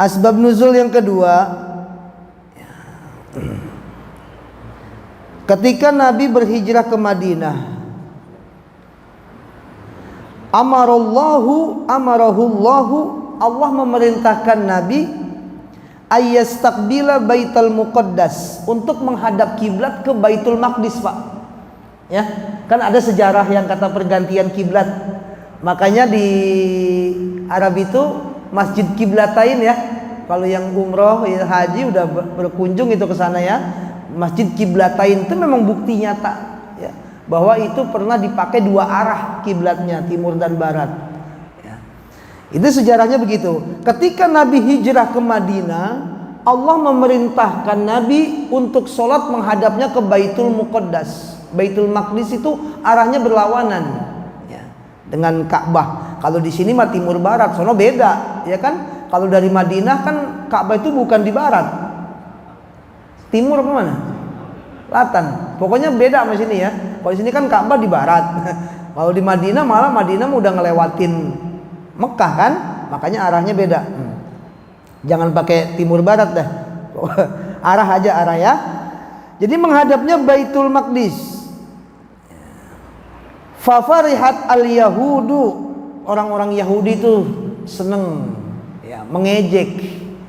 Asbab nuzul yang kedua, ketika Nabi berhijrah ke Madinah, amarahullahu, Allah memerintahkan Nabi ayyastaqbila Baitul Muqaddas, untuk menghadap kiblat ke Baitul Maqdis, Pak. Ya, kan ada sejarah yang kata pergantian kiblat. Makanya di Arab itu Masjid Kiblatain ya. Kalau yang umroh ya, haji udah berkunjung itu ke sana ya. Masjid Kiblatain itu memang bukti nyata ya, bahwa itu pernah dipakai dua arah kiblatnya, timur dan barat. Ya. Itu sejarahnya begitu. Ketika Nabi hijrah ke Madinah, Allah memerintahkan Nabi untuk sholat menghadapnya ke Baitul Muqaddas. Baitul Maqdis itu arahnya berlawanan ya, dengan Ka'bah. Kalau di sini mah timur barat, sono beda, ya kan? Kalau dari Madinah kan Ka'bah itu bukan di barat, timur apa mana? Selatan. Pokoknya beda sama sini ya. Kalau di sini kan Ka'bah di barat. Kalau di Madinah malah Madinah udah ngelewatin Mekah kan, makanya arahnya beda. Jangan pakai timur barat dah. Arah aja arah ya. Jadi menghadapnya Baitul Maqdis. Fafarihat al-Yahudu, orang-orang Yahudi itu seneng ya, mengejek,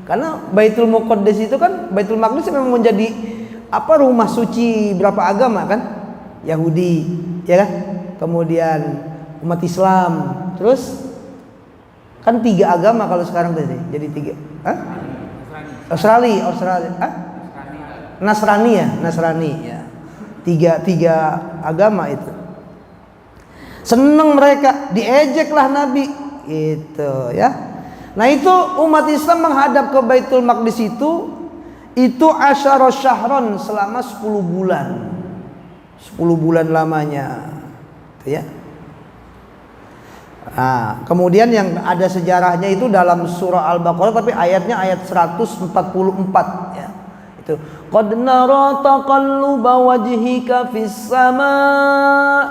karena Baitul Muqaddas itu kan, Baitul Maqdis memang menjadi apa, rumah suci berapa agama kan, Yahudi ya kan, kemudian umat Islam, terus kan 3 agama kalau sekarang tadi, jadi 3. Australia, Nasrani ya, tiga agama itu. Seneng mereka, diejeklah Nabi itu ya. Nah itu umat Islam menghadap ke Baitul Maqdis itu asyara syahron, selama 10 bulan. 10 bulan lamanya itu ya. Nah, kemudian yang ada sejarahnya itu dalam surah Al-Baqarah, tapi ayatnya ayat 144 ya. Itu qad nara taqalluba wajhika fis sama.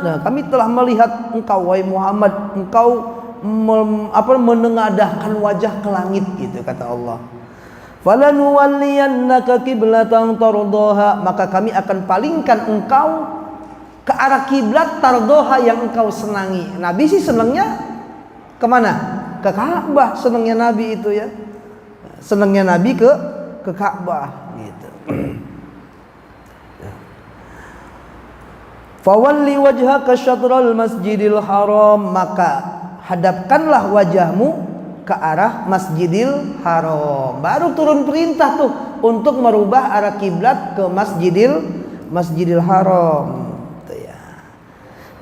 Nah, kami telah melihat engkau wahai Muhammad, engkau menengadahkan wajah ke langit gitu kata Allah. Falanuwalliyannaka qiblatan tardaha, maka kami akan palingkan engkau ke arah kiblat tardaha yang engkau senangi. Nabi sih senangnya kemana? Ke Ka'bah, senangnya Nabi itu ya. Senangnya Nabi ke Ka'bah gitu. Fawalli wajhaka syatral masjidil haram, maka hadapkanlah wajahmu ke arah Masjidil Haram. Baru turun perintah tuh untuk merubah arah kiblat ke Masjidil Haram tuh ya.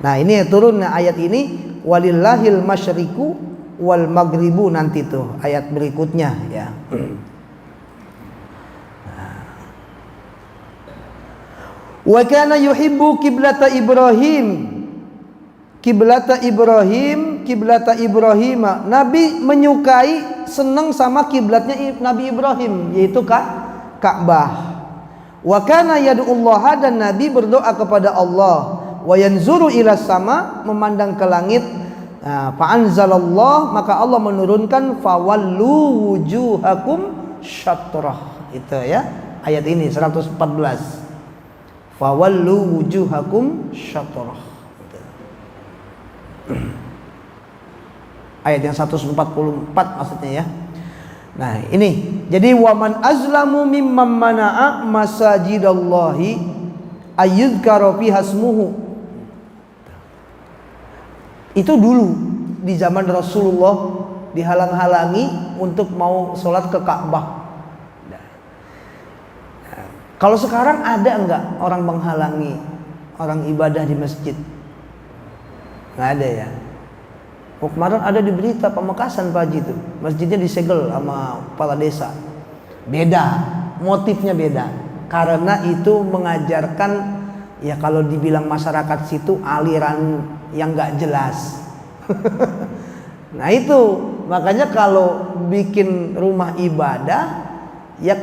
Nah ini turun ayat ini, walillahil masyriqu wal maghribu, nanti tuh ayat berikutnya ya. Wa kana yuhibbu kiblata Ibrahim, kiblata Ibrahim. Nabi menyukai, senang sama kiblatnya Nabi Ibrahim, yaitu Ka'bah. Wa kana yad'ullaha, dan Nabi berdoa kepada Allah. Wa yanzuru ila sama, memandang ke langit. Fa anzalallah, maka Allah menurunkan fawallu wujuhakum syatrah. Itu ya, ayat ini 114. Fawallu wujuhakum syatrah. Ayat yang 144 maksudnya ya. Nah ini, jadi waman azlamu mimman mana'a masajidallahi ayyudhkara fiha ismuhu. Itu dulu di zaman Rasulullah dihalang-halangi untuk mau sholat ke Ka'bah. Kalau sekarang ada enggak orang menghalangi orang ibadah di masjid? Nggak ada ya. Kemarin ada di berita Pamekasan Pak Haji itu, masjidnya disegel sama kepala desa. Beda, motifnya beda. Karena itu mengajarkan, ya kalau dibilang masyarakat situ aliran yang nggak jelas. Nah itu, makanya kalau bikin rumah ibadah, ya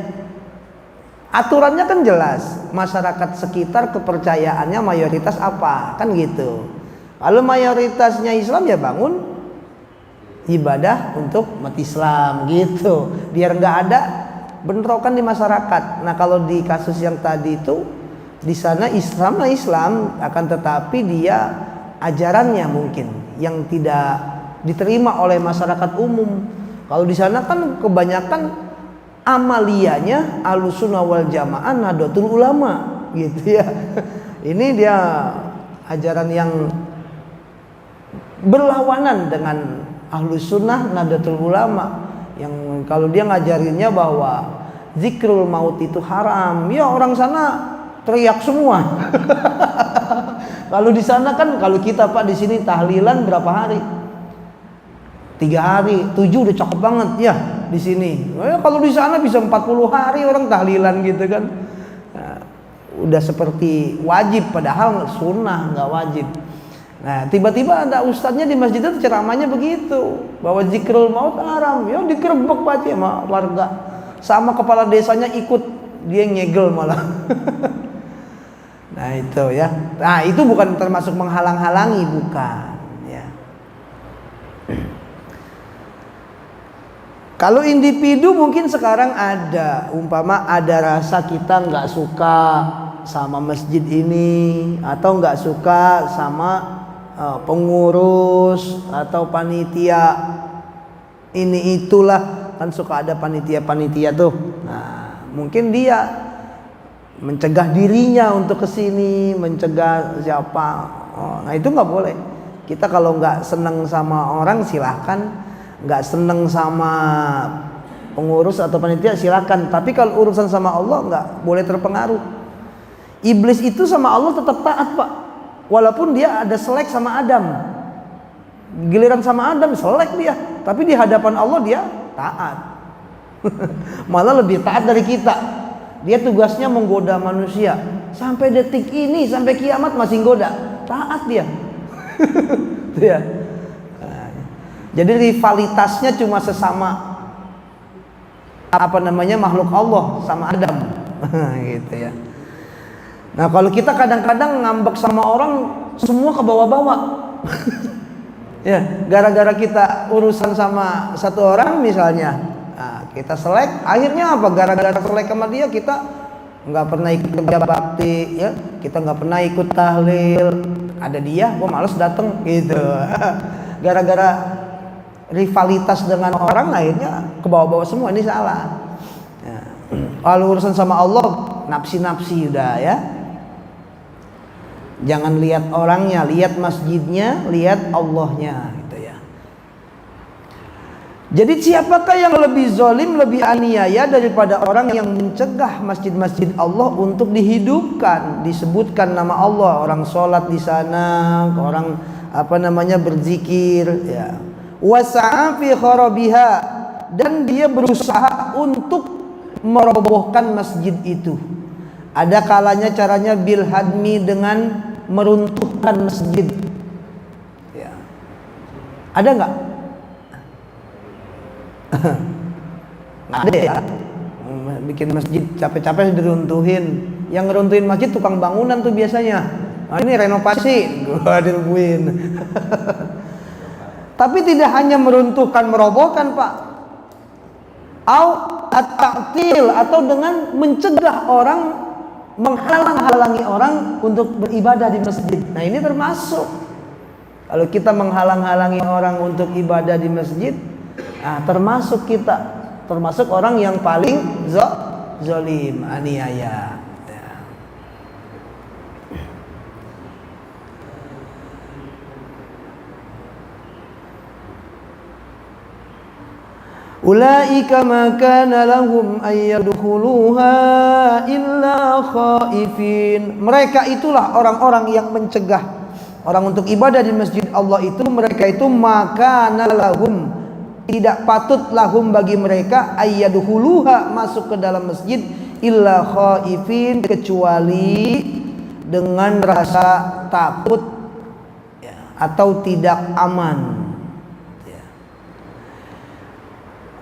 aturannya kan jelas. Masyarakat sekitar kepercayaannya mayoritas apa, kan gitu. Kalau mayoritasnya Islam ya bangun ibadah untuk umat Islam gitu, biar nggak ada bentrokan di masyarakat. Nah kalau di kasus yang tadi itu, di sana Islam akan tetapi dia ajarannya mungkin yang tidak diterima oleh masyarakat umum. Kalau di sana kan kebanyakan amaliyanya Ahlussunnah wal Jamaah Nahdlatul Ulama gitu ya. Ini dia ajaran yang berlawanan dengan Ahlussunnah Nahdlatul Ulama, yang kalau dia ngajarinnya bahwa zikrul maut itu haram. Ya orang sana teriak semua. Kalau di sana kan, kalau kita Pak di sini tahlilan berapa hari? 3 hari, 7 udah cakep banget ya di sini. Kalau di sana bisa 40 hari orang tahlilan gitu kan. Nah, udah seperti wajib padahal sunnah, nggak wajib. Nah tiba-tiba ada ustadznya di masjid itu ceramahnya begitu, bahwa zikrul maut haram. Ya digerebek Pak sama warga, sama kepala desanya ikut, dia ngegel malah. Nah itu ya. Nah itu bukan termasuk menghalang-halangi, bukan ya. Kalau individu mungkin sekarang ada, umpama ada rasa kita nggak suka sama masjid ini, atau nggak suka sama pengurus atau panitia ini itulah, kan suka ada panitia tuh. Nah mungkin dia mencegah dirinya untuk kesini, mencegah siapa. Nah itu nggak boleh. Kita kalau nggak seneng sama orang silahkan, nggak seneng sama pengurus atau panitia silahkan. Tapi kalau urusan sama Allah nggak boleh terpengaruh. Iblis itu sama Allah tetap taat Pak, walaupun dia ada selek sama Adam. Giliran sama Adam selek dia, tapi di hadapan Allah dia taat. Malah lebih taat dari kita. Dia tugasnya menggoda manusia. Sampai detik ini, sampai kiamat masih goda. Taat dia. Ya. Jadi rivalitasnya cuma sesama makhluk Allah sama Adam. Gitu ya. Nah kalau kita kadang-kadang ngambek sama orang, semua ke bawah-bawah. Ya, gara-gara kita urusan sama satu orang misalnya, nah, kita selek, akhirnya apa? Gara-gara selek sama dia kita nggak pernah ikut kerja bakti, ya, kita nggak pernah ikut tahlil. Ada dia, gua males dateng gitu. Gara-gara rivalitas dengan orang, akhirnya ke bawah-bawah semua. Ini salah. Ya. Kalau urusan sama Allah, nafsi-nafsi udah ya. Jangan lihat orangnya, lihat masjidnya, lihat Allahnya gitu ya. Jadi siapakah yang lebih zalim, lebih aniaya daripada orang yang mencegah masjid-masjid Allah untuk dihidupkan? Disebutkan nama Allah, orang sholat di sana, orang berzikir ya. Wasa'a fi kharabiha, dan dia berusaha untuk merobohkan masjid itu. Ada kalanya caranya bil hadmi, dengan meruntuhkan masjid. Ya. Ada nggak? Nggak ada ya. Bikin masjid capek-capek diruntuhin. Yang ngeruntuhin masjid tukang bangunan tuh biasanya. Nah, ini renovasi, gua diruntuhin. Tapi tidak hanya meruntuhkan, merobohkan Pak. At-ta'til, atau dengan mencegah orang, menghalang-halangi orang untuk beribadah di masjid. Nah ini termasuk. Kalau kita menghalang-halangi orang untuk ibadah di masjid, nah termasuk kita, termasuk orang yang paling zalim, aniaya. Ulaika ma kana lahum ay yadkhuluha illa khaifin. Mereka itulah orang-orang yang mencegah orang untuk ibadah di masjid Allah itu. Mereka itu maka lahum, tidak patut lahum bagi mereka ay yadkhuluha, masuk ke dalam masjid, illa khaifin, kecuali dengan rasa takut ya, atau tidak aman.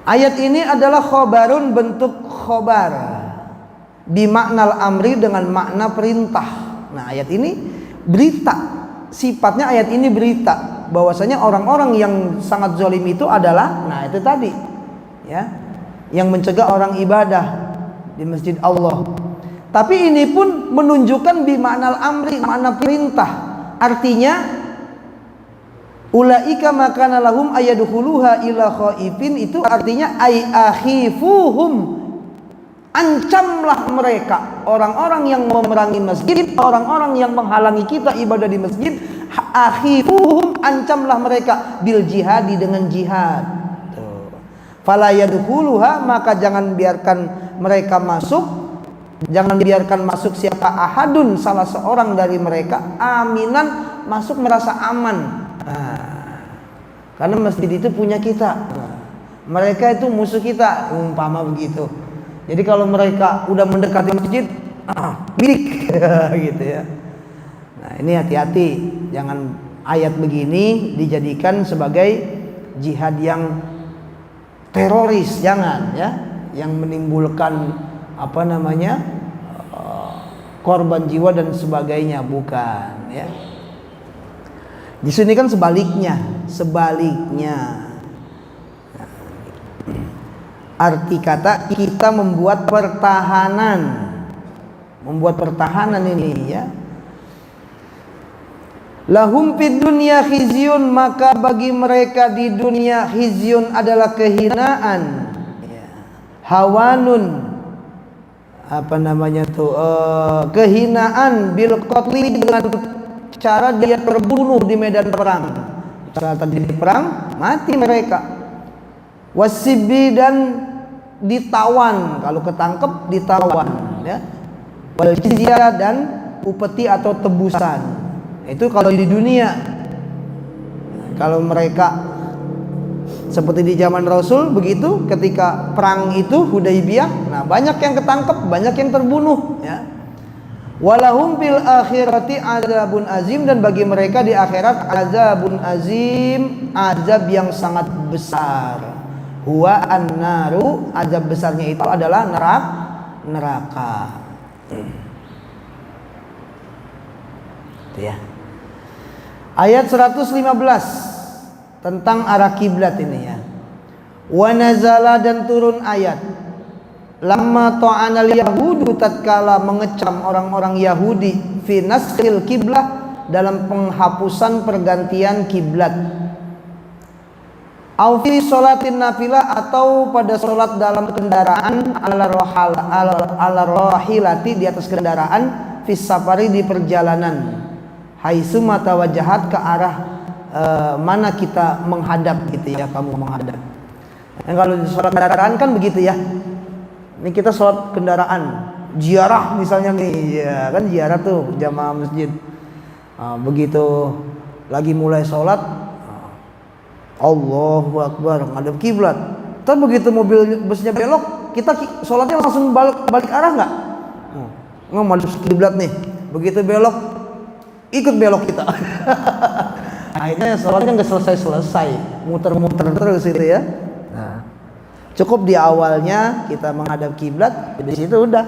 Ayat ini adalah khobarun, bentuk khobar, bimaknal amri, dengan makna perintah. Nah ayat ini berita, sifatnya ayat ini berita. bahwasanya orang-orang yang sangat zalim itu adalah, nah itu tadi ya, yang mencegah orang ibadah di masjid Allah. Tapi ini pun menunjukkan bimaknal amri, makna perintah. Artinya ulaika makana lahum ayadkhuluha ila khaifin, itu artinya ay akhifuhum, ancamlah mereka, orang-orang yang memerangi masjid, orang-orang yang menghalangi kita ibadah di masjid, akhifuhum, ancamlah mereka bil jihadi, dengan jihad. Fala yadkhuluha, maka jangan biarkan mereka masuk, jangan biarkan masuk siapa ahadun, salah seorang dari mereka, aminan, masuk merasa aman. Karena masjid itu punya kita, mereka itu musuh kita, umpama begitu. Jadi kalau mereka udah mendekati masjid, milik gitu ya. Nah ini hati-hati, jangan ayat begini dijadikan sebagai jihad yang teroris, jangan ya, yang menimbulkan korban jiwa dan sebagainya, bukan ya. Di sini kan sebaliknya. Arti kata kita membuat pertahanan ini ya. Lahum fid dunya khizyun, maka bagi mereka di dunia khizyun adalah kehinaan. Hawanun, kehinaan bil qatli, dengan cara dia terbunuh di medan perang. Saat terjadi perang, mati mereka. Wasibi, dan ditawan, kalau ketangkep ditawan ya. Wal jizyah, dan upeti atau tebusan. Itu kalau di dunia. Kalau mereka seperti di zaman Rasul begitu, ketika perang itu Hudaybiyah, nah banyak yang ketangkep, banyak yang terbunuh ya. Walahum fil akhirati azabun azim, dan bagi mereka di akhirat azabun azim, azab yang sangat besar. Huwa an-naru, azab besarnya itu adalah neraka. Itu ya. Ayat 115 tentang arah kiblat ini ya. Wa nazala, dan turun ayat lamma ta'anal yahudu, tatkala mengecam orang-orang Yahudi fi naskhil kiblah, dalam penghapusan pergantian kiblat. Au fi sholatin nafilah, atau pada sholat dalam kendaraan, ala rohilati, di atas kendaraan, fi safari, di perjalanan, haitsu matawajahat, ke arah mana kita menghadap gitu ya, kamu menghadap. Kalau di sholat kendaraan kan begitu ya. Ini kita sholat kendaraan, ziarah misalnya nih, ya kan ziarah tuh jamaah masjid. Begitu lagi mulai sholat, Allahu Akbar, ngadep kiblat. Tapi begitu mobil busnya belok, kita sholatnya langsung balik arah nggak? Nggak madep kiblat nih. Begitu belok, ikut belok kita. Akhirnya sholatnya nggak selesai, muter-muter terus gitu ya. Nah, cukup di awalnya kita menghadap kiblat, di situ udah.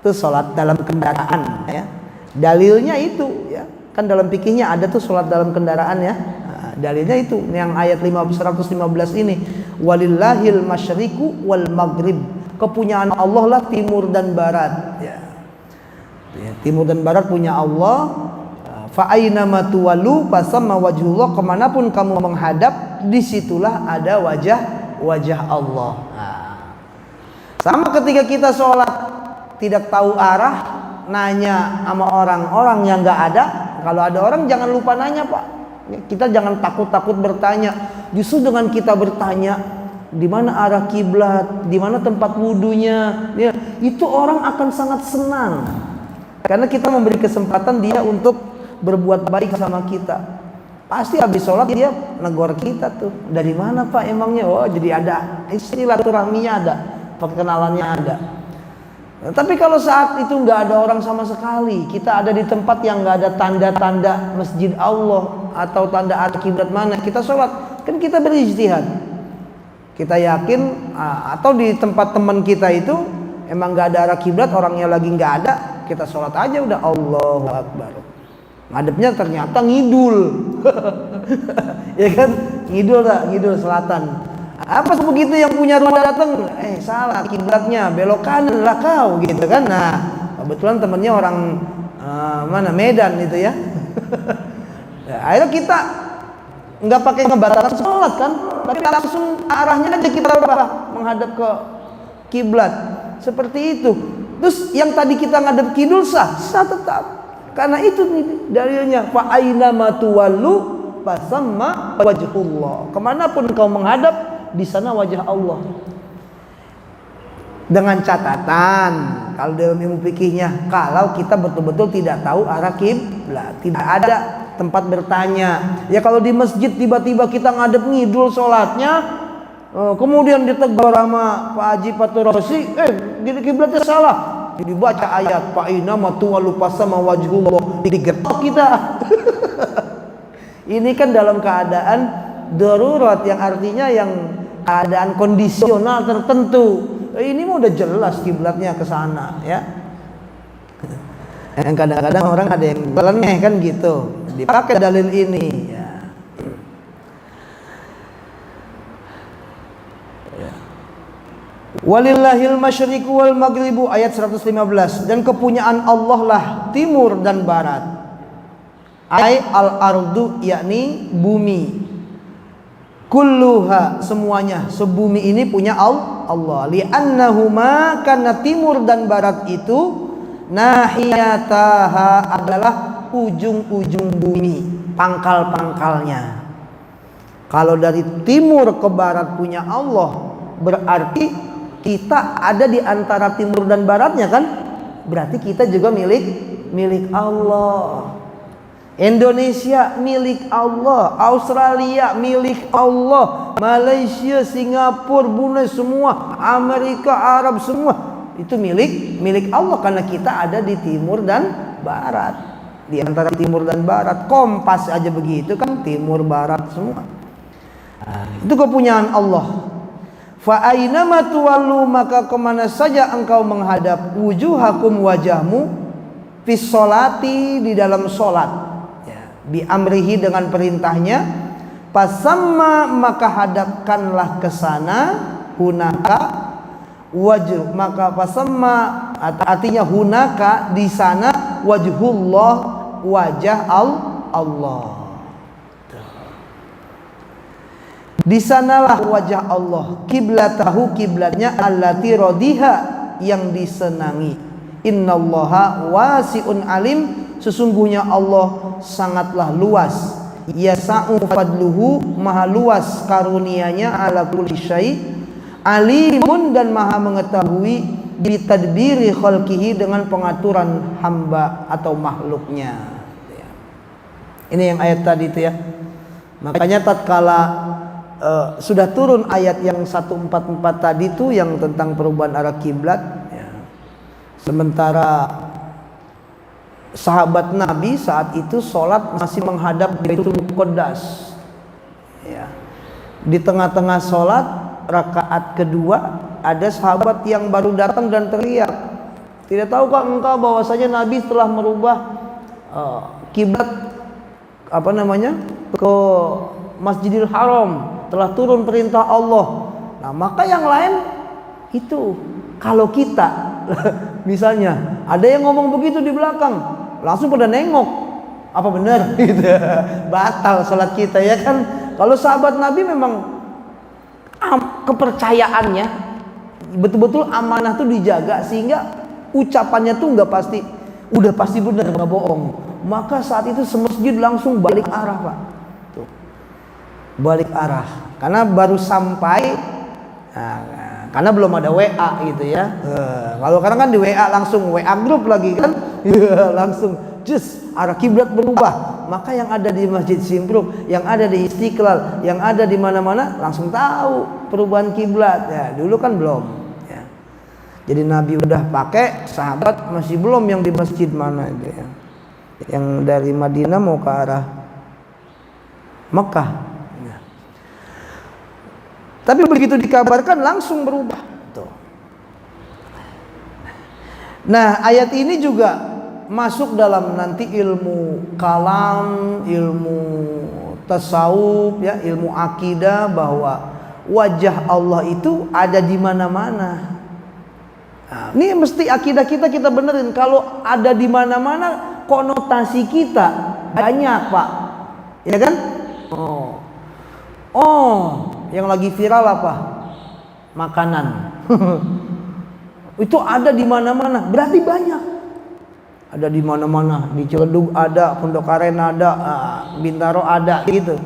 Itu sholat dalam kendaraan ya. Dalilnya itu ya, kan dalam fikihnya ada tuh sholat dalam kendaraan ya. Nah, dalilnya itu yang ayat 115 ini, walillahil masyriqu wal maghrib, kepunyaan Allah lah timur dan barat ya. Timur dan barat punya Allah. Fa aina ma tuwallu fasamma wajhullah, kemanapun kamu menghadap, disitulah ada wajah Allah. Nah, sama ketika kita sholat tidak tahu arah, nanya sama orang-orang yang nggak ada. Kalau ada orang jangan lupa nanya, Pak. Kita jangan takut-takut bertanya. Justru dengan kita bertanya, di mana arah kiblat, di mana tempat wudunya, ya, itu orang akan sangat senang. Karena kita memberi kesempatan dia untuk berbuat baik sama kita. Pasti habis sholat dia negor kita tuh. Dari mana Pak emangnya? Oh, jadi ada silaturahminya, ada perkenalannya ada. Nah, tapi kalau saat itu nggak ada orang sama sekali, kita ada di tempat yang nggak ada tanda-tanda masjid Allah atau tanda arah kiblat mana, kita sholat, kan kita berijtihad. Kita yakin atau di tempat teman kita itu emang nggak ada arah kiblat, orangnya lagi nggak ada, kita sholat aja udah Allahu Akbar. Ngadepnya ternyata ngidul. Ya kan, ngidul tak, ngidul selatan. Apa begitu yang punya rumah datang, salah kiblatnya, belok kanan lah kau gitu kan. Nah, kebetulan temennya orang mana Medan itu ya. Ya, akhirnya kita nggak pakai ngebatalkan sholat kan, tapi langsung arahnya aja kita ubah menghadap ke kiblat seperti itu. Terus yang tadi kita ngadep kidul sah tetap, karena itu dalilnya fa aina matuwallu fasamma wajhullah. Kemanapun kau menghadap, di sana wajah Allah. Dengan catatan, kalau dalam ilmu fikihnya, kalau kita betul-betul tidak tahu arah kiblat, tidak ada tempat bertanya. Ya kalau di masjid tiba-tiba kita ngadep ngidul sholatnya, kemudian ditegur sama Pak Haji Paturosi, gini kiblatnya salah. Jadi baca ayat fa inna ma tuwallu fasamma wajhullah, digetok kita. Ini kan dalam keadaan darurat, yang artinya yang keadaan kondisional tertentu. Ini mah udah jelas kiblatnya ke sana ya. Yang kadang-kadang orang ada yang nyeleneh kan gitu, dipakai dalil ini ya. Walillahil masyriqu wal maghribu ayat 115. Dan kepunyaan Allah lah timur dan barat. Ai al ardu yakni bumi. Kulluha semuanya, sebumi ini punya Allah. Li'annahuma karena timur dan barat itu nahiyataha adalah ujung-ujung bumi, pangkal-pangkalnya. Kalau dari timur ke barat punya Allah, berarti kita ada di antara timur dan baratnya kan? Berarti kita juga milik Allah. Indonesia milik Allah, Australia milik Allah, Malaysia, Singapura, Brunei semua, Amerika, Arab semua itu milik Allah, karena kita ada di timur dan barat. Di antara timur dan barat, kompas aja begitu kan, timur barat semua. Itu kepunyaan Allah. Fa ainama tuwallu, maka kemana saja engkau menghadap, wujuhakum wajahmu, fis sholati di dalam sholat, bi amrihi dengan perintahnya, pasamma maka hadapkanlah ke sana, hunaka wajh, maka pasamma artinya hunaka di sana, wajhullah wajah Allah. Di sanalah wajah Allah, kiblatahu kiblatnya, allati radiha yang disenangi. Innallaha wasi'un alim, sesungguhnya Allah sangatlah luas. Yasa'u fadluhu, maha luas karunianya, ala kulli syai' alimun, dan maha mengetahui bitadbiri khalqihi, dengan pengaturan hamba atau makhluknya. Ini yang ayat tadi itu ya. Makanya tatkala sudah turun ayat yang 144 tadi tuh yang tentang perubahan arah kiblat ya. Sementara sahabat Nabi saat itu sholat masih menghadap Baitul Muqaddas ya. Di tengah-tengah sholat rakaat kedua ada sahabat yang baru datang dan teriak, tidak tahukah engkau bahwasanya Nabi telah merubah kiblat ke Masjidil Haram, telah turun perintah Allah. Nah maka yang lain itu, kalau kita misalnya ada yang ngomong begitu di belakang, langsung pada nengok, apa benar gitu, batal salat kita ya kan. Kalau sahabat Nabi memang kepercayaannya betul-betul amanah tuh dijaga, sehingga ucapannya tuh nggak pasti, udah pasti benar, nggak bohong. Maka saat itu semasjid langsung balik arah Pak, tuh, balik arah, karena baru sampai, karena belum ada WA gitu ya. Kalau sekarang kan di WA langsung, WA grup lagi kan, langsung just arah kiblat berubah. Maka yang ada di Masjid Simpruk, yang ada di Istiqlal, yang ada di mana-mana langsung tahu perubahan kiblat. Ya, dulu kan belum. Ya. Jadi Nabi udah pakai, sahabat masih belum yang di masjid mana itu ya. Yang dari Madinah mau ke arah Mekah. Ya. Tapi begitu dikabarkan langsung berubah. Tuh. Nah ayat ini juga masuk dalam nanti ilmu kalam, ilmu tasawuf ya, ilmu akidah bahwa wajah Allah itu ada di mana-mana. Nah, ini mesti akidah kita benerin. Kalau ada di mana-mana, konotasi kita banyak, Pak. Ya kan? Yang lagi viral apa? Makanan. Itu ada di mana-mana, berarti banyak. Ada di mana-mana, di Ciledug ada, Pondok Aren ada, Bintaro ada gitu.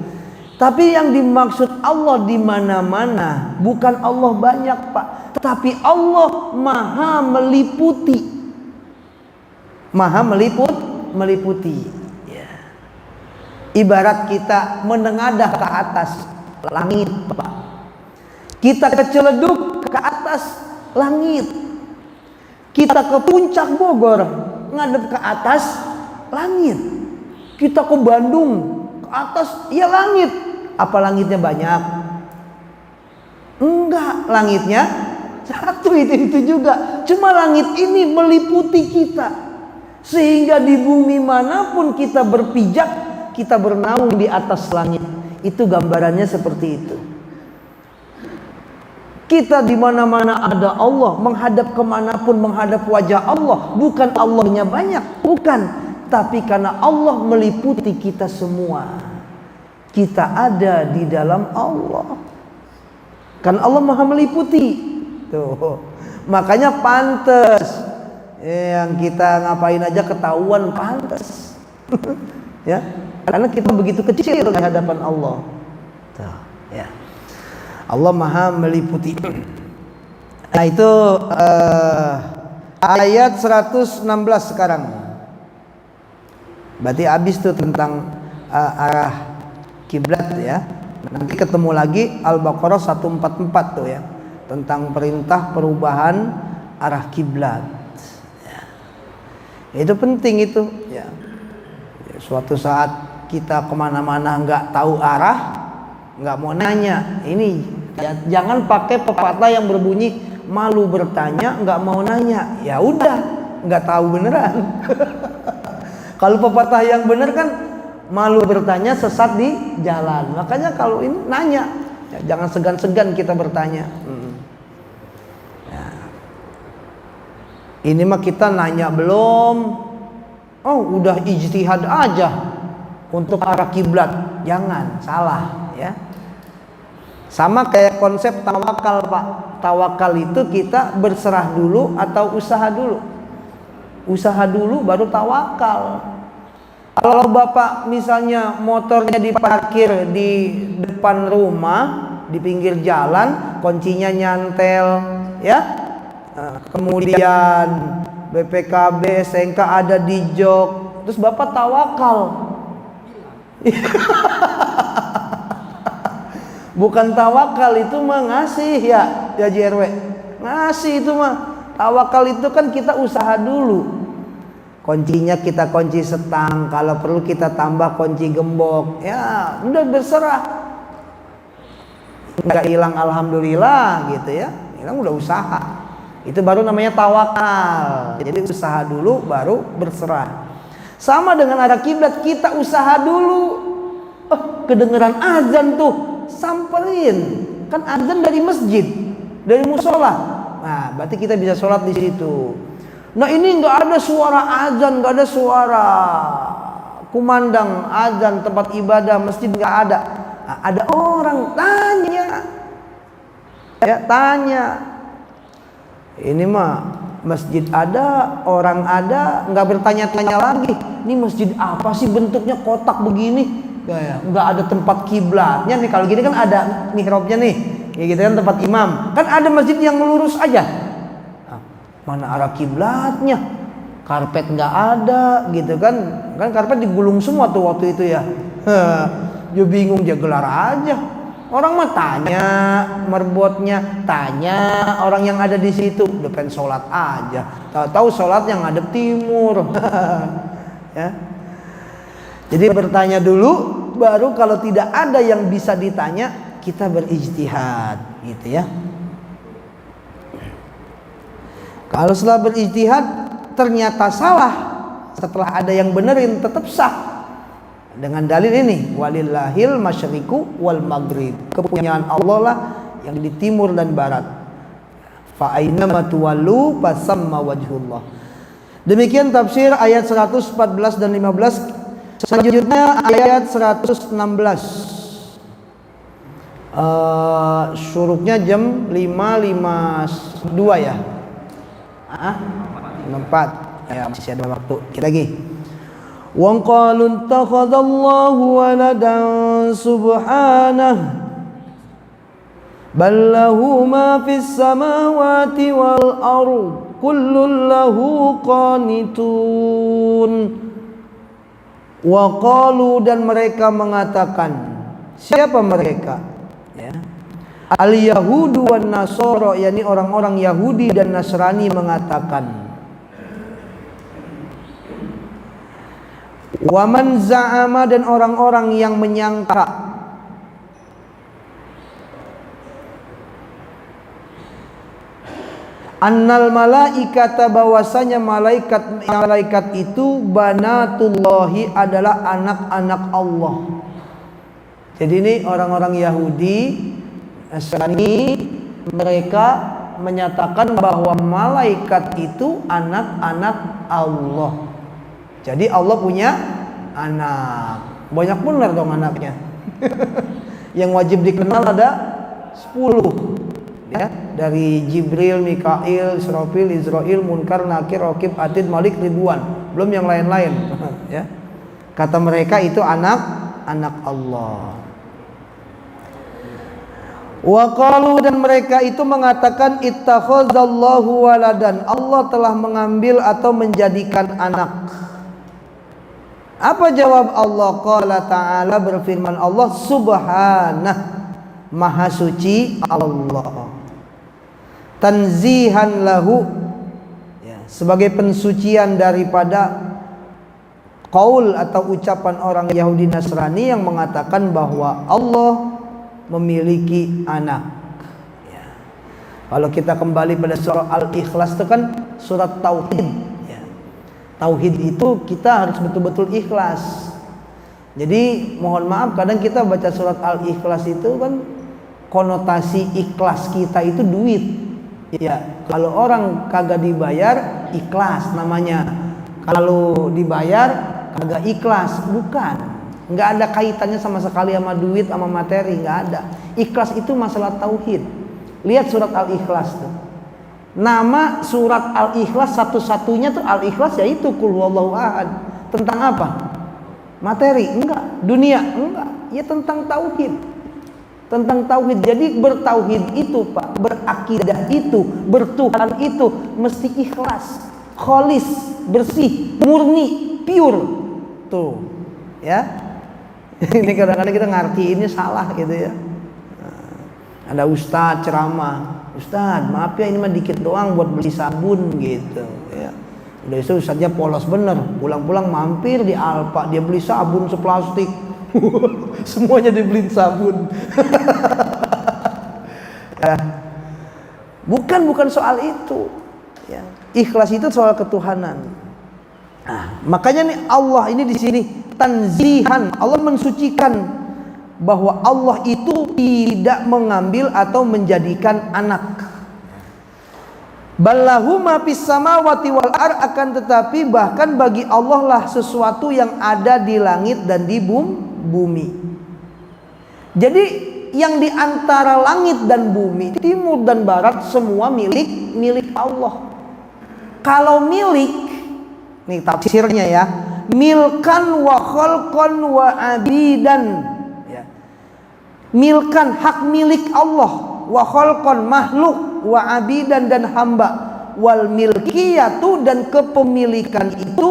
Tapi yang dimaksud Allah di mana-mana bukan Allah banyak, Pak, tapi Allah maha meliputi. Maha meliputi. Ya. Ibarat kita menengadah ke atas langit, Pak. Kita ke Ciledug ke atas langit. Kita ke puncak Bogor ngadep ke atas langit. Kita ke Bandung ke atas ya langit. Apa langitnya banyak? Enggak, langitnya satu, itu juga. Cuma langit ini meliputi kita, sehingga di bumi manapun kita berpijak, kita bernaung di atas langit. Itu gambarannya seperti itu. Kita di mana-mana ada Allah, menghadap kemanapun menghadap wajah Allah. Bukan Allahnya banyak, bukan, tapi karena Allah meliputi kita semua. Kita ada di dalam Allah. Kan Allah maha meliputi. Tuh. Makanya pantas. Yang kita ngapain aja ketahuan pantas. Ya. Karena kita begitu kecil di hadapan Allah. Tuh, ya. Allah maha meliputi. Nah itu ayat 116 sekarang. Berarti habis tuh tentang arah kiblat ya. Nanti ketemu lagi Al-Baqarah 144 tuh ya, tentang perintah perubahan arah kiblat. Ya. Itu penting itu ya. Suatu saat kita kemana-mana nggak tahu arah, nggak mau nanya. Ini ya, jangan pakai pepatah yang berbunyi malu bertanya, nggak mau nanya. Ya udah, nggak tahu beneran. Kalau pepatah yang bener kan malu bertanya sesat di jalan. Makanya kalau ini nanya, ya, jangan segan-segan kita bertanya. Ya. Ini mah kita nanya belum, udah ijtihad aja untuk arah kiblat. Jangan, salah ya. Sama kayak konsep tawakal, Pak. Tawakal itu kita berserah dulu atau usaha dulu? Usaha dulu baru tawakal. Kalau Bapak misalnya motornya diparkir di depan rumah, di pinggir jalan, kuncinya nyantel, ya. Kemudian BPKB, SNK ada di jok, terus Bapak tawakal. Bukan tawakal, itu mah ngasih ya JRW. Ngasih itu mah. Tawakal itu kan kita usaha dulu. Kuncinya kita kunci setang, kalau perlu kita tambah kunci gembok. Ya, udah berserah. Enggak hilang alhamdulillah gitu ya. Hilang udah usaha. Itu baru namanya tawakal. Jadi usaha dulu baru berserah. Sama dengan arah kiblat, kita usaha dulu. Kedengeran azan tuh, samperin. Kan azan dari masjid, dari musola. Nah, berarti kita bisa sholat di situ. Nah ini nggak ada suara azan, nggak ada suara kumandang azan tempat ibadah masjid, nggak ada. Nah, ada orang tanya, ya tanya. Ini mah masjid ada, orang ada, nggak bertanya-tanya lagi. Ini masjid apa sih bentuknya kotak begini? Nggak ada tempat kiblatnya nih. Kalau gini kan ada mihrabnya nih, ya gitu kan tempat imam. Kan ada masjid yang lurus aja. Mana arah kiblatnya? Karpet nggak ada, gitu kan? Kan karpet digulung semua tuh waktu itu ya. Dia bingung, dia gelar aja. Orang mah tanya, merbotnya tanya, orang yang ada di situ udah pengen sholat aja. Tahu-tahu sholat yang ngadep timur. Ya. Jadi bertanya dulu, baru kalau tidak ada yang bisa ditanya, kita berijtihad, gitu ya. Kalau setelah berijtihad ternyata salah, setelah ada yang benerin tetap sah. Dengan dalil ini, walillahil masyriqu wal maghrib. Kepunyaan Allah lah yang di timur dan barat. Fa ainama tuwallu fasamma wajhullah. Demikian tafsir ayat 114 dan 15. Selanjutnya ayat 116. Syuruknya jam 5.52 ya. 4. Ya, masih ada waktu. Kita lagi. Wa qalu ittakhadallahu waladan subhanahu bal lahu ma fis samawati wal ard kullun lahu qanitun. Wa qalu, dan mereka mengatakan, siapa mereka? Ya. Al yahudu wan nasara, yakni orang-orang Yahudi dan Nasrani mengatakan, waman za'ama, dan orang-orang yang menyangka, annal malaikata, bahwasanya malaikat itu banatullahi, adalah anak-anak Allah. Jadi ini orang-orang Yahudi Nasrani, mereka menyatakan bahwa malaikat itu anak-anak Allah. Jadi Allah punya anak. Banyak benar dong anaknya. Yang wajib dikenal ada 10. Ya, dari Jibril, Mikail, Israfil, Israil, Munkar, Nakir, Raqib, Atid, Malik, Ridwan. Belum yang lain-lain. Ya. Kata mereka itu anak Allah. Wa qalu, dan mereka itu mengatakan, ittakhadzallahu waladan, Allah telah mengambil atau menjadikan anak. Apa jawab Allah? Qala ta'ala, berfirman Allah, subhanah, maha suci Allah, tanzihan lahu, ya, sebagai pensucian daripada qaul atau ucapan orang Yahudi Nasrani yang mengatakan bahwa Allah memiliki anak. Ya. Kalau kita kembali pada surah Al-Ikhlas itu kan surat tauhid. Tauhid itu kita harus betul-betul ikhlas. Jadi mohon maaf, kadang kita baca surat Al-Ikhlas itu kan konotasi ikhlas kita itu duit. Ya, kalau orang kagak dibayar ikhlas namanya. Kalau dibayar kagak ikhlas, bukan. Nggak ada kaitannya sama sekali sama duit, sama materi, nggak ada. Ikhlas itu masalah tauhid. Lihat surat Al-Ikhlas tuh. Nama surat Al-Ikhlas satu-satunya tuh Al-Ikhlas, yaitu Qul huwallahu ahad. Tentang apa? Materi? Enggak. Dunia? Enggak. Ya tentang tauhid. Tentang tauhid. Jadi bertauhid itu, Pak, berakidah itu, bertuhan itu mesti ikhlas, kholis, bersih, murni, pure. Tuh. Ya. Ini kadang-kadang kita ngerti ini salah gitu ya. Ada ustadz ceramah, Ustadz, maaf ya, ini mah dikit doang buat beli sabun gitu ya. Udah itu ustadznya polos bener, pulang-pulang mampir di Alfa, dia beli sabun seplastik. Semuanya dibeliin sabun. Ya. Bukan soal itu ya. Ikhlas itu soal ketuhanan. Nah, makanya nih Allah ini di sini tanzihan, Allah mensucikan bahwa Allah itu tidak mengambil atau menjadikan anak. Ballahu ma fis samawati wal ar, akan tetapi bahkan bagi Allah lah sesuatu yang ada di langit dan di bumi. Jadi yang di antara langit dan bumi, timur dan barat, semua milik Allah. Kalau milik, nih tafsirnya ya, milkan wa khalqan wa abidan. Milkan, hak milik Allah, wa khalqan, makhluk, wa abidan, dan hamba, wal milkiyatu, dan kepemilikan itu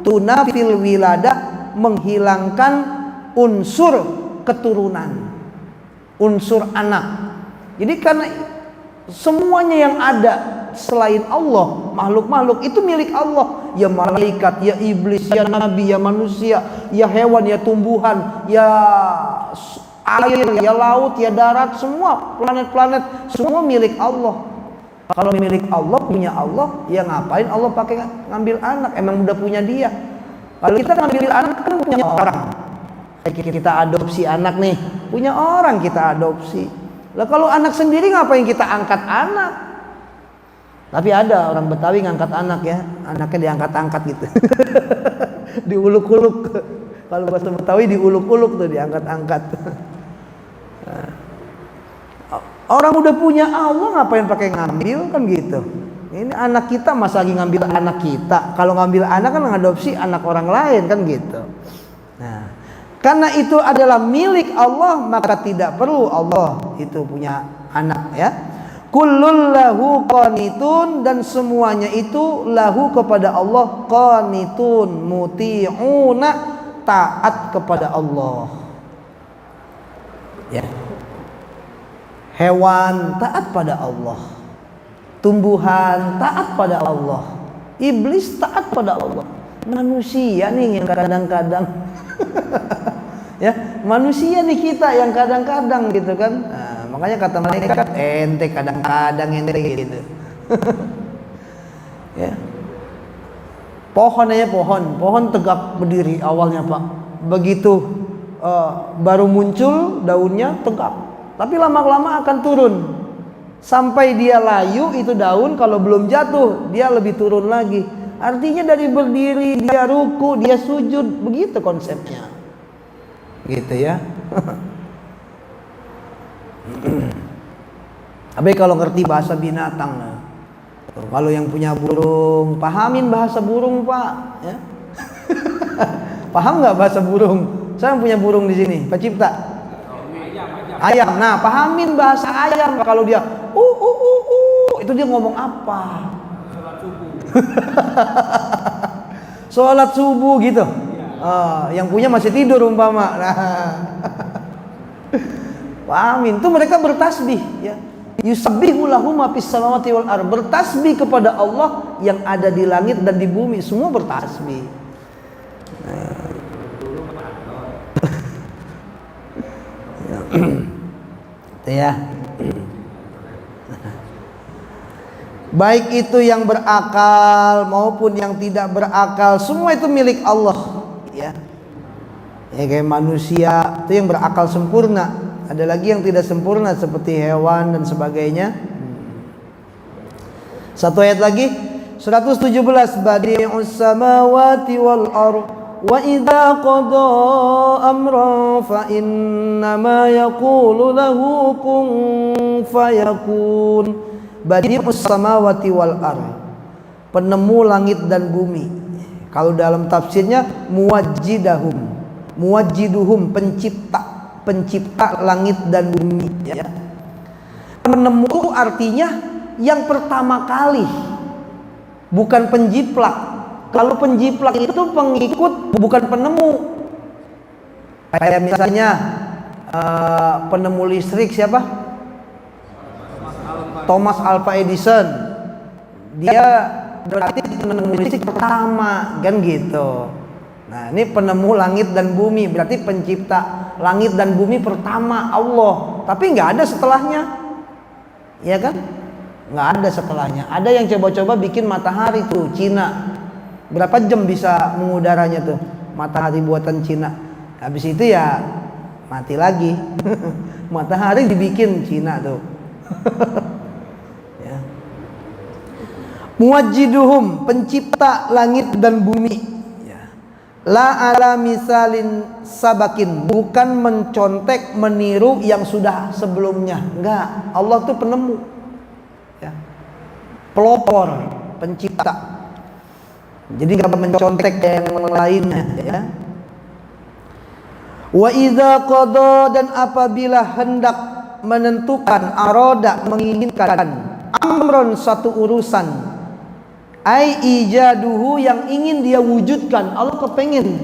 tunafil wilada, menghilangkan unsur keturunan, unsur anak. Jadi karena semuanya yang ada selain Allah, makhluk-makhluk itu milik Allah. Ya malaikat, ya iblis, ya nabi, ya manusia, ya hewan, ya tumbuhan, ya air, ya laut, ya darat, semua planet-planet, semua milik Allah. Kalau milik Allah, punya Allah, ya ngapain Allah pakai ngambil anak? Emang udah punya dia. Kalau kita ngambil anak kan punya orang, kita adopsi anak nih, punya orang kita adopsi. Lah kalau anak sendiri ngapain kita angkat anak? Tapi ada orang Betawi ngangkat anak ya, anaknya diangkat-angkat gitu. Diuluk-uluk. Kalau bahasa Betawi diuluk-uluk tuh, diangkat-angkat. Orang udah punya Allah ngapain pakai ngambil kan gitu. Ini anak kita masa lagi ngambil anak kita. Kalau ngambil anak kan ngadopsi anak orang lain kan gitu. Nah, karena itu adalah milik Allah, maka tidak perlu Allah itu punya anak ya. Kullun lahu qanitun, dan semuanya itu lahu kepada Allah, qanitun muti'una, taat kepada Allah. Ya. Hewan taat pada Allah, tumbuhan taat pada Allah, iblis taat pada Allah. Manusia nih yang kadang-kadang ya, manusia nih kita yang kadang-kadang gitu kan. Nah, makanya kata malaikat, ente kadang-kadang ente gitu. Ya. Pohon aja, pohon tegak berdiri awalnya Pak. Begitu baru muncul daunnya tegak. Tapi lama-lama akan turun sampai dia layu itu daun. Kalau belum jatuh dia lebih turun lagi. Artinya dari berdiri dia ruku, dia sujud, begitu konsepnya. Gitu ya. Tapi kalau ngerti bahasa binatang, nah. Kalau yang punya burung, pahamin bahasa burung Pak. Ya. Paham nggak bahasa burung? Saya punya burung di sini, Pak Cipta. Ayam. Nah, pahamin bahasa ayam. Kalau dia itu dia ngomong apa? Sholat subuh. Sholat subuh gitu. Yang punya masih tidur umpama. Nah. Pahamin. Itu mereka bertasbih ya. Yusabbihu lahu ma fis samawati wal ardh. Bertasbih kepada Allah yang ada di langit dan di bumi, semua bertasbih. Ya. Baik itu yang berakal maupun yang tidak berakal, semua itu milik Allah ya. Ya kayak manusia itu yang berakal sempurna, ada lagi yang tidak sempurna seperti hewan dan sebagainya. Satu ayat lagi 117, badi'us samawati wal ardh wa idza qada amran fa innama yaqulu lahu kun fayakun. Badi'us samawati wal ardh, penemu langit dan bumi. Kalau dalam tafsirnya muwajjiduhum, pencipta langit dan bumi ya. Penemu itu artinya yang pertama kali, bukan penjiplak. Kalau penjiplak itu pengikut, bukan penemu. Kayak misalnya penemu listrik siapa? Thomas Alva Edison. Dia berarti penemu listrik pertama, kan gitu. Nah, ini penemu langit dan bumi, berarti pencipta langit dan bumi pertama Allah. Tapi nggak ada setelahnya, ya kan? Nggak ada setelahnya. Ada yang coba-coba bikin matahari tuh, Cina. Berapa jam bisa mengudaranya tuh matahari buatan Cina. Habis itu ya mati lagi. Matahari dibikin Cina tuh. Ya. Muwajjiduhum, pencipta langit dan bumi ya. La ala misalin sabakin, bukan mencontek meniru yang sudah sebelumnya. Enggak, Allah tuh penemu ya. Pelopor, pencipta. Jadi nggak mencontek yang lainnya ya. Wa idza qada, dan apabila hendak menentukan, arada menginginkan, amron satu urusan, ai ijaduhu yang ingin dia wujudkan, Allah kepengen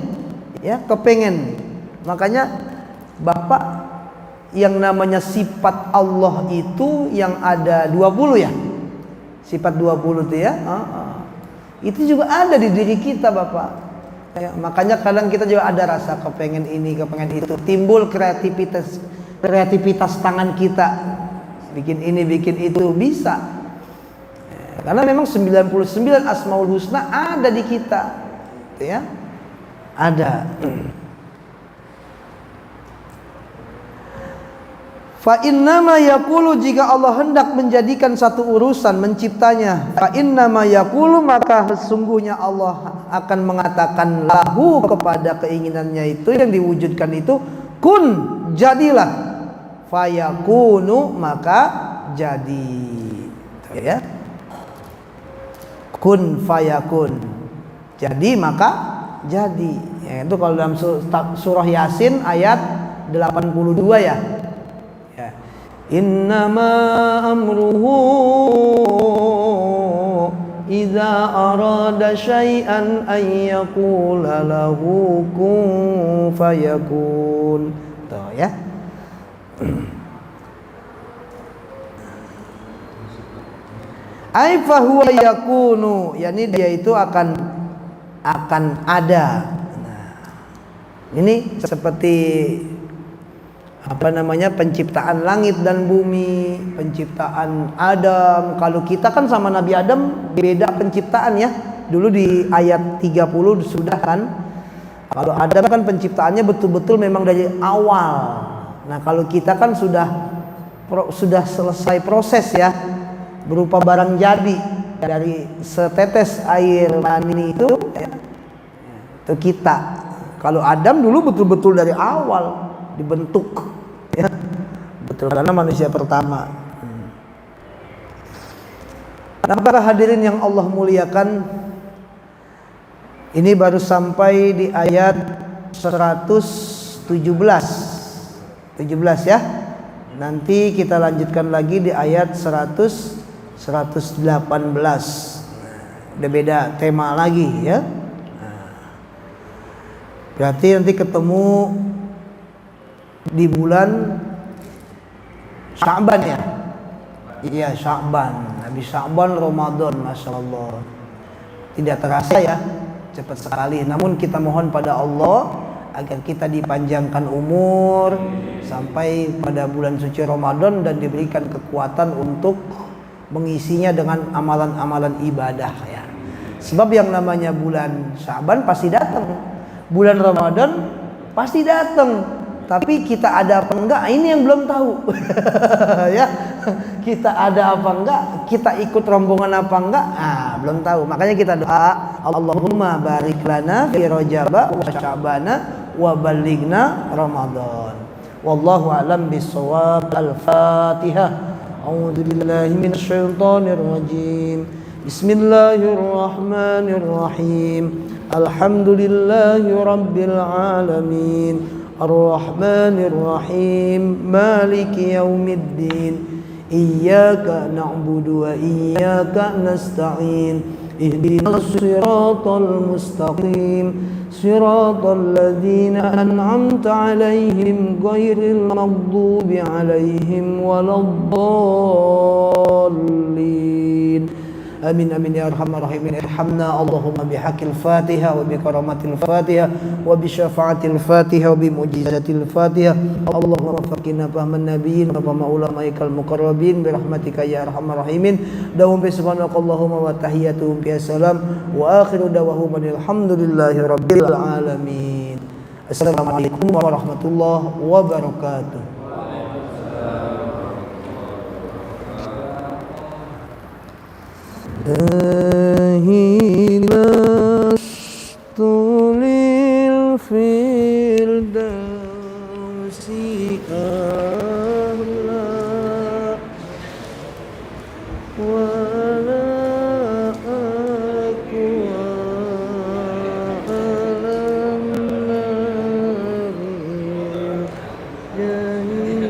ya, kepengen. Makanya Bapak yang namanya sifat Allah itu yang ada 20 ya. Sifat 20 itu ya. Itu juga ada di diri kita Bapak ya, makanya kadang kita juga ada rasa kepengen ini, kepengen itu, timbul kreativitas tangan kita, bikin ini, bikin itu, bisa ya, karena memang 99 Asmaul Husna ada di kita ya, ada. Fa innama yaqulu, jika Allah hendak menjadikan satu urusan, menciptanya, fa innama yaqulu, maka sesungguhnya Allah akan mengatakan lahu, kepada keinginannya itu yang diwujudkan itu, kun, jadilah, fayakunu, maka jadi, ya, kun fayakun, jadi maka jadi, ya, itu kalau dalam surah Yasin ayat 82, ya. Innama amruhu idza arada syai'an ay yaqula lahu kun fayakun. Tuh, ya. Ai fa huwa yakunu, yakni dia itu akan ada. Nah, ini seperti penciptaan langit dan bumi, penciptaan Adam. Kalau kita kan sama Nabi Adam beda penciptaan, ya. Dulu di ayat 30 sudah kan. Kalau Adam kan penciptaannya betul-betul memang dari awal. Nah, kalau kita kan sudah selesai proses, ya, berupa barang jadi dari setetes air mani itu, ya, itu kita. Kalau Adam dulu betul-betul dari awal dibentuk, ya, betul, karena manusia pertama. Nah, para hadirin yang Allah muliakan, ini baru sampai di ayat 117, ya. Nanti kita lanjutkan lagi di ayat 118. Udah beda tema lagi, ya. Berarti nanti ketemu di bulan Sya'ban, ya. Iya, Sya'ban. Habis Sya'ban Ramadan, Masya Allah. Tidak terasa, ya, cepat sekali. Namun kita mohon pada Allah agar kita dipanjangkan umur sampai pada bulan suci Ramadan dan diberikan kekuatan untuk mengisinya dengan amalan-amalan ibadah, ya. Sebab yang namanya bulan Sya'ban pasti datang, bulan Ramadan pasti datang. Tapi kita ada apa enggak, ini yang belum tahu. Ya, kita ada apa enggak, kita ikut rombongan apa enggak, belum tahu. Makanya kita doa, Allahumma barik lana fi Rajaba wa Sya'bana wa ballighna Ramadan. Wallahu a'lam bissawab. Al-Fatihah. A'udzu billahi minasy syaithanir rajim. Bismillahirrahmanirrahim. Alhamdulillahi rabbil alamin. الرحمن الرحيم مالك يوم الدين إياك نعبد وإياك نستعين اهدنا الصراط المستقيم صراط الذين أنعمت عليهم غير المغضوب عليهم ولا الضالين. Amin amin ya arhamar rahimin. Irhamna Allahumma bihaqqil Fatihah wa bi karamatil Fatihah wa bi syafaatil Fatihah wa bi mujizatil Fatihah. Allahumma faqina fahman nabiyyin wa fahma ulamaikal muqarrabin bi rahmatika ya arhamar rahimin. Dawum bi subhanakallahumma wa tahiyyatuhum bi salam wa akhiru dawahum alhamdulillahi rabbil alamin. Assalamualaikum warahmatullahi wabarakatuh. Hilastulil firdausi ahla wala aku alam narin jahil.